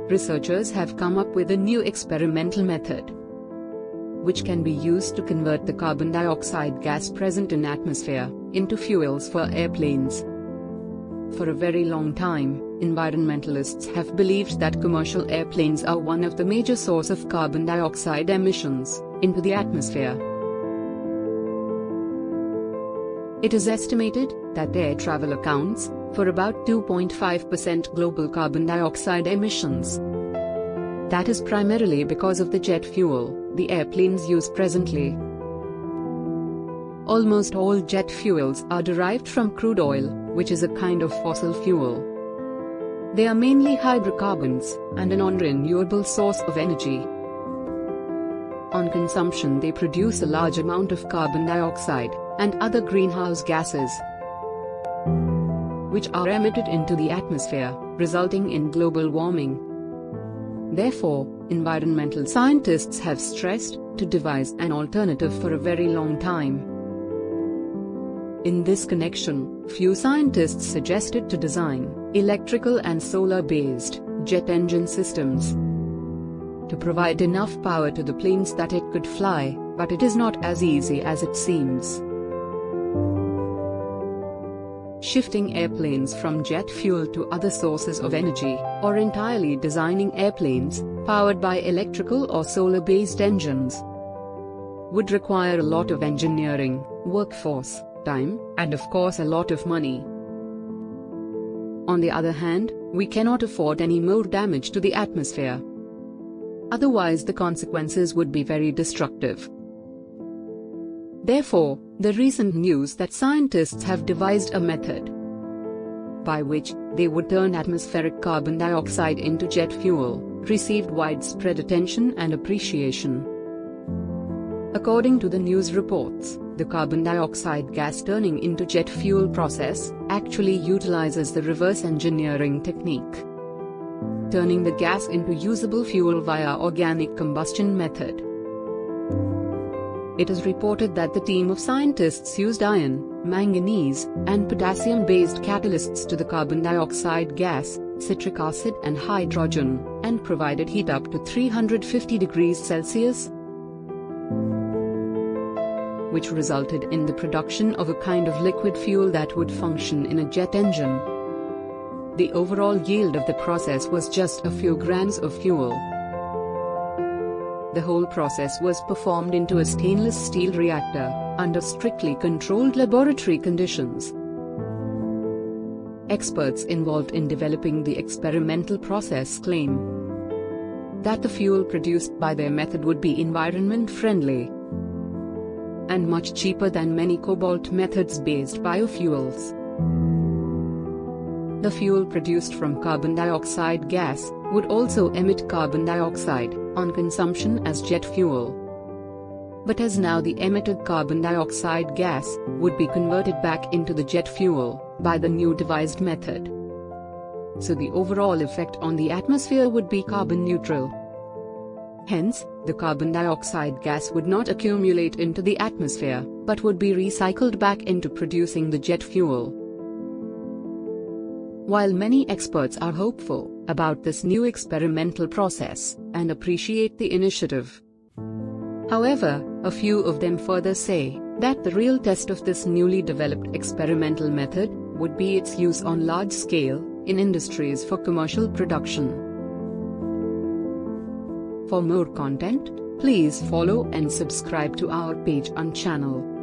researchers have come up with a new experimental method which can be used to convert the carbon dioxide gas present in atmosphere into fuels for airplanes. For a very long time, environmentalists have believed that commercial airplanes are one of the major sources of carbon dioxide emissions into the atmosphere. It is estimated that air travel accounts for about 2.5% global carbon dioxide emissions. That is primarily because of the jet fuel the airplanes use presently. Almost all jet fuels are derived from crude oil, which is a kind of fossil fuel. They are mainly hydrocarbons and a non-renewable source of energy. On consumption, they produce a large amount of carbon dioxide and other greenhouse gases, which are emitted into the atmosphere, resulting in global warming. Therefore, environmental scientists have stressed to devise an alternative for a very long time. In this connection, few scientists suggested to design electrical and solar-based jet engine systems to provide enough power to the planes that it could fly, but it is not as easy as it seems. Shifting airplanes from jet fuel to other sources of energy, or entirely designing airplanes powered by electrical or solar-based engines, would require a lot of engineering, workforce, time, and of course a lot of money. On the other hand, we cannot afford any more damage to the atmosphere. Otherwise the consequences would be very destructive. Therefore, the recent news that scientists have devised a method by which they would turn atmospheric carbon dioxide into jet fuel received widespread attention and appreciation. According to the news reports, the carbon dioxide gas turning into jet fuel process actually utilizes the reverse engineering technique, turning the gas into usable fuel via organic combustion method. It is reported that the team of scientists used iron, manganese, and potassium-based catalysts to the carbon dioxide gas, citric acid and hydrogen, and provided heat up to 350 degrees Celsius, which resulted in the production of a kind of liquid fuel that would function in a jet engine. The overall yield of the process was just a few grams of fuel. The whole process was performed into a stainless steel reactor, under strictly controlled laboratory conditions. Experts involved in developing the experimental process claim that the fuel produced by their method would be environment-friendly and much cheaper than many cobalt-methods-based biofuels. The fuel produced from carbon dioxide gas would also emit carbon dioxide on consumption as jet fuel. But as now the emitted carbon dioxide gas would be converted back into the jet fuel by the new devised method. So the overall effect on the atmosphere would be carbon neutral. Hence, the carbon dioxide gas would not accumulate into the atmosphere, but would be recycled back into producing the jet fuel. While many experts are hopeful about this new experimental process and appreciate the initiative, however, a few of them further say that the real test of this newly developed experimental method would be its use on large scale in industries for commercial production. For more content, please follow and subscribe to our page and channel.